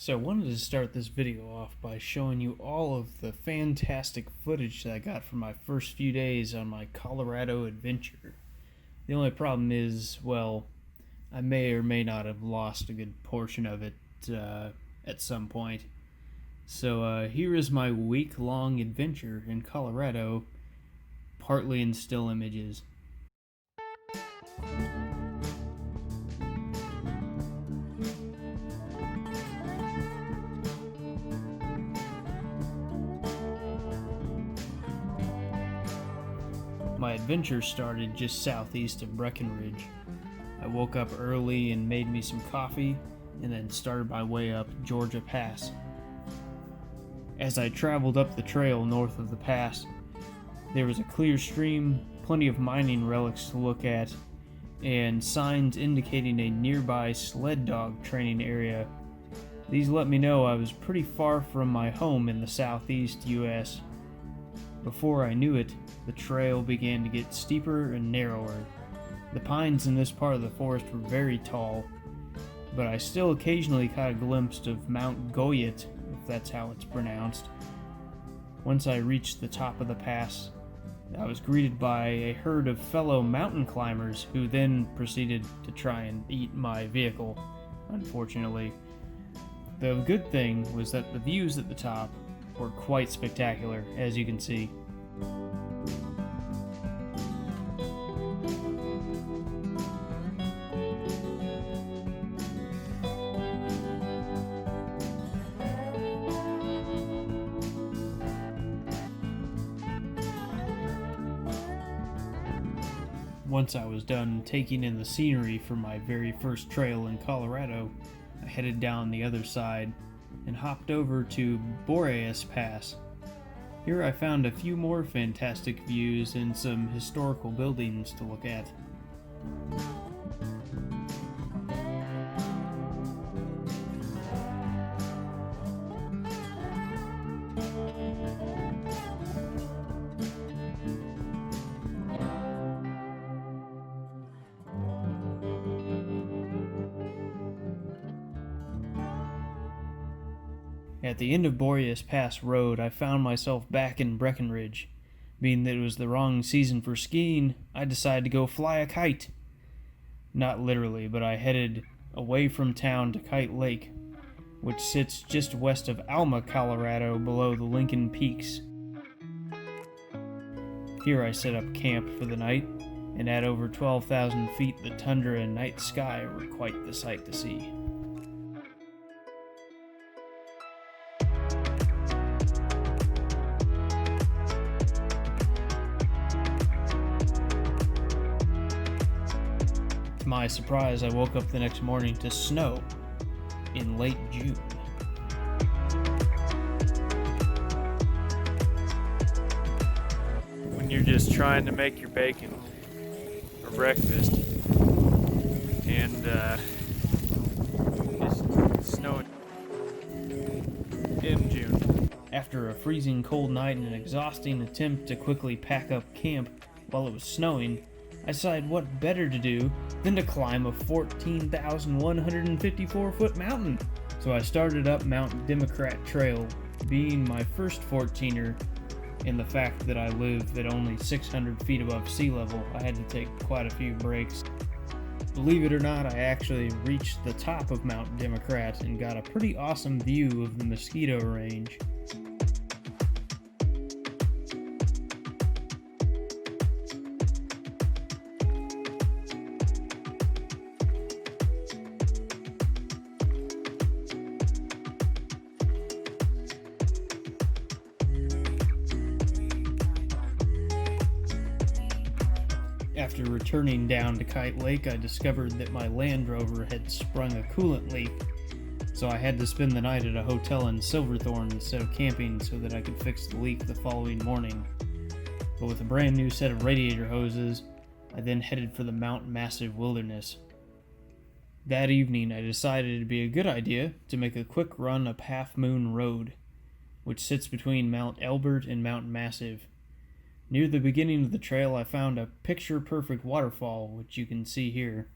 So I wanted to start this video off by showing you all of the fantastic footage that I got from my first few days on my Colorado adventure. The only problem is, well, I may or may not have lost a good portion of it at some point. So here is my week-long adventure in Colorado, partly in still images. My adventure started just southeast of Breckenridge. I woke up early and made me some coffee, and then started my way up Georgia Pass. As I traveled up the trail north of the pass, there was a clear stream, plenty of mining relics to look at, and signs indicating a nearby sled dog training area. These let me know I was pretty far from my home in the southeast U.S. Before I knew it, the trail began to get steeper and narrower. The pines in this part of the forest were very tall, but I still occasionally caught a glimpse of Mount Goyet, if that's how it's pronounced. Once I reached the top of the pass, I was greeted by a herd of fellow mountain climbers who then proceeded to try and eat my vehicle, unfortunately. The good thing was that the views at the top were quite spectacular, as you can see. Once I was done taking in the scenery from my very first trail in Colorado, I headed down the other side and hopped over to Boreas Pass. Here I found a few more fantastic views and some historical buildings to look at. At the end of Boreas Pass Road, I found myself back in Breckenridge. Being that it was the wrong season for skiing, I decided to go fly a kite. Not literally, but I headed away from town to Kite Lake, which sits just west of Alma, Colorado, below the Lincoln Peaks. Here I set up camp for the night, and at over 12,000 feet the tundra and night sky were quite the sight to see. To my surprise, I woke up the next morning to snow in late June. When you're just trying to make your bacon for breakfast and it's snowing in June. After a freezing cold night and an exhausting attempt to quickly pack up camp while it was snowing, I decided what better to do than to climb a 14,154-foot mountain. So I started up Mount Democrat Trail, being my first 14er, and the fact that I live at only 600 feet above sea level, I had to take quite a few breaks. Believe it or not, I actually reached the top of Mount Democrat and got a pretty awesome view of the Mosquito Range. After returning down to Kite Lake, I discovered that my Land Rover had sprung a coolant leak, so I had to spend the night at a hotel in Silverthorne instead of camping so that I could fix the leak the following morning. But with a brand new set of radiator hoses, I then headed for the Mount Massive Wilderness. That evening, I decided it'd be a good idea to make a quick run up Half Moon Road, which sits between Mount Elbert and Mount Massive. Near the beginning of the trail, I found a picture-perfect waterfall, which you can see here.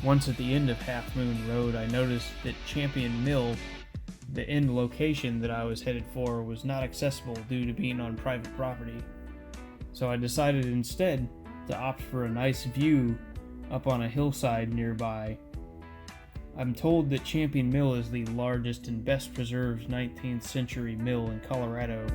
Once at the end of Half Moon Road, I noticed that Champion Mill, the end location that I was headed for, was not accessible due to being on private property. So I decided instead to opt for a nice view up on a hillside nearby. I'm told that Champion Mill is the largest and best preserved 19th century mill in Colorado.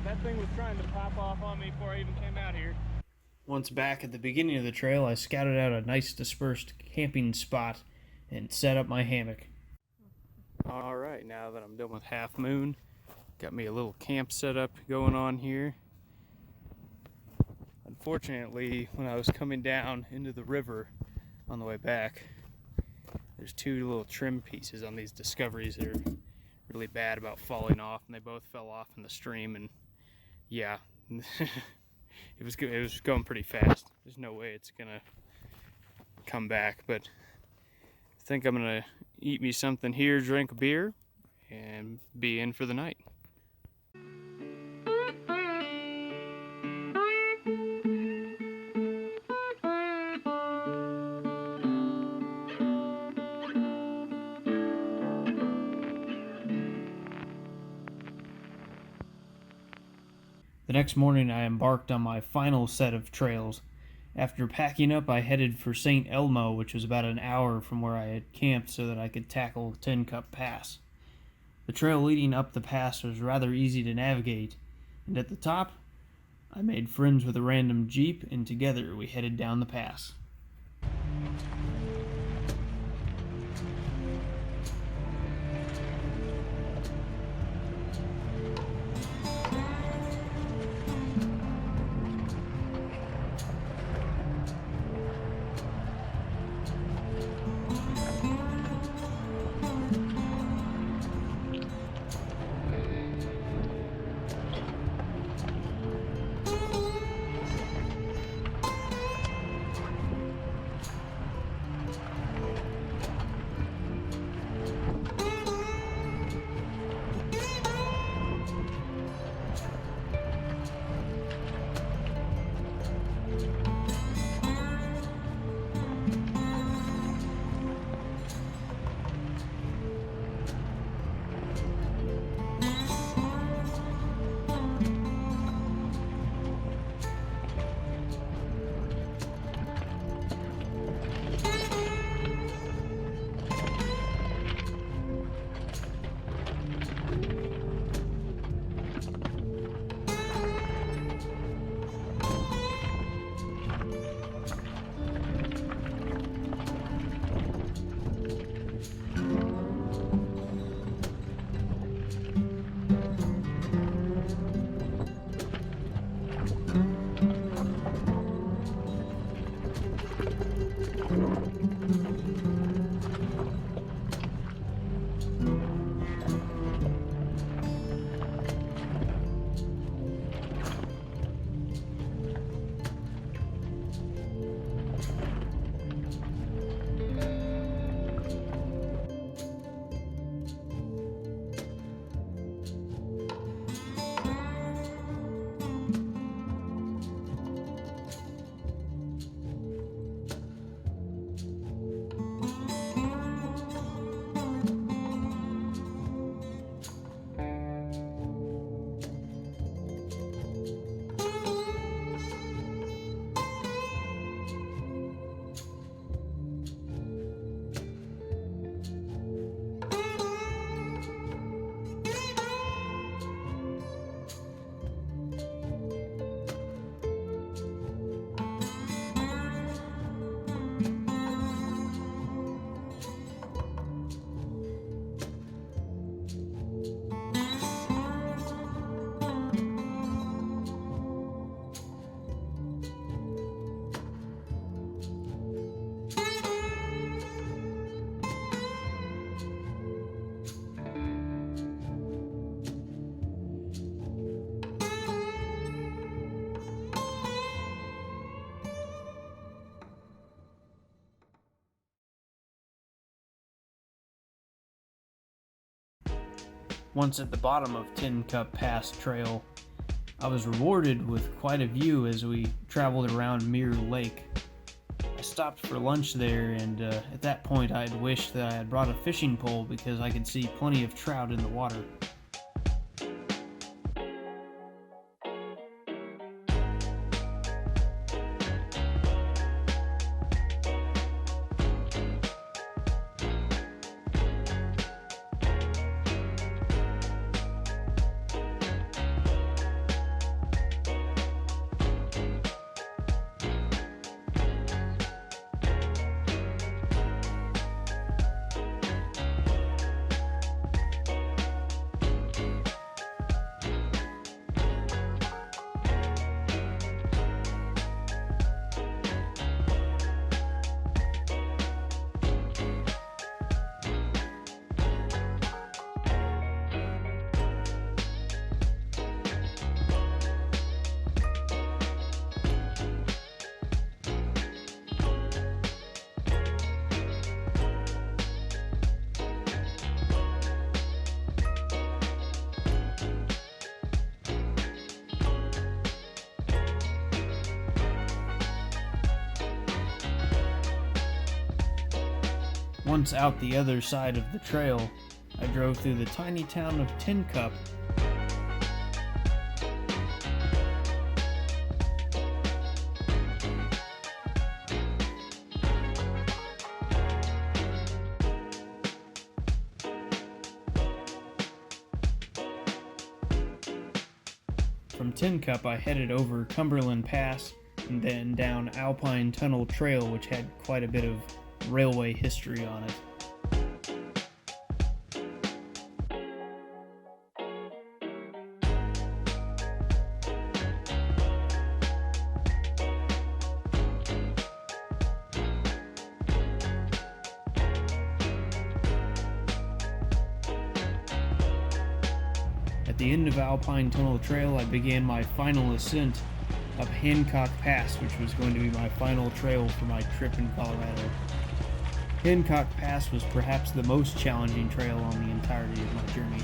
That thing was trying to pop off on me before I even came out here. Once back at the beginning of the trail, I scouted out a nice dispersed camping spot and set up my hammock. Alright, now that I'm done with Half Moon, got me a little camp setup going on here. Unfortunately, when I was coming down into the river on the way back, there's two little trim pieces on these Discoveries that are really bad about falling off, and they both fell off in the stream, and yeah, it was going pretty fast. There's no way it's gonna come back, but I think I'm gonna eat me something here, drink a beer, and be in for the night. The next morning I embarked on my final set of trails. After packing up, I headed for St. Elmo, which was about an hour from where I had camped so that I could tackle Hancock Pass. The trail leading up the pass was rather easy to navigate, and at the top, I made friends with a random Jeep, and together we headed down the pass. Once at the bottom of Tin Cup Pass Trail, I was rewarded with quite a view as we traveled around Mirror Lake. I stopped for lunch there, and at that point I had wished that I had brought a fishing pole because I could see plenty of trout in the water. Once out the other side of the trail, I drove through the tiny town of Tin Cup. From Tin Cup, I headed over Cumberland Pass and then down Alpine Tunnel Trail, which had quite a bit of railway history on it. At the end of Alpine Tunnel Trail, I began my final ascent up Hancock Pass, which was going to be my final trail for my trip in Colorado. Hancock Pass was perhaps the most challenging trail on the entirety of my journey.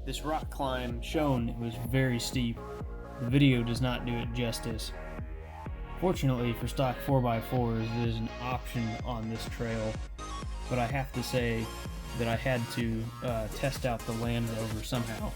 This rock climb shown was very steep. The video does not do it justice. Fortunately for stock 4x4s, there's an option on this trail, but I have to say that I had to test out the Land Rover somehow.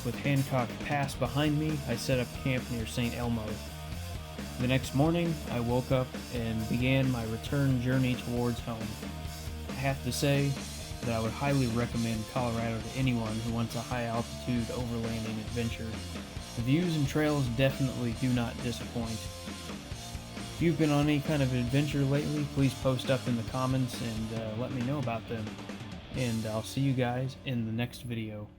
With Hancock Pass behind me, I set up camp near St. Elmo. The next morning, I woke up and began my return journey towards home. I have to say that I would highly recommend Colorado to anyone who wants a high-altitude overlanding adventure. The views and trails definitely do not disappoint. If you've been on any kind of adventure lately, please post up in the comments and let me know about them. And I'll see you guys in the next video.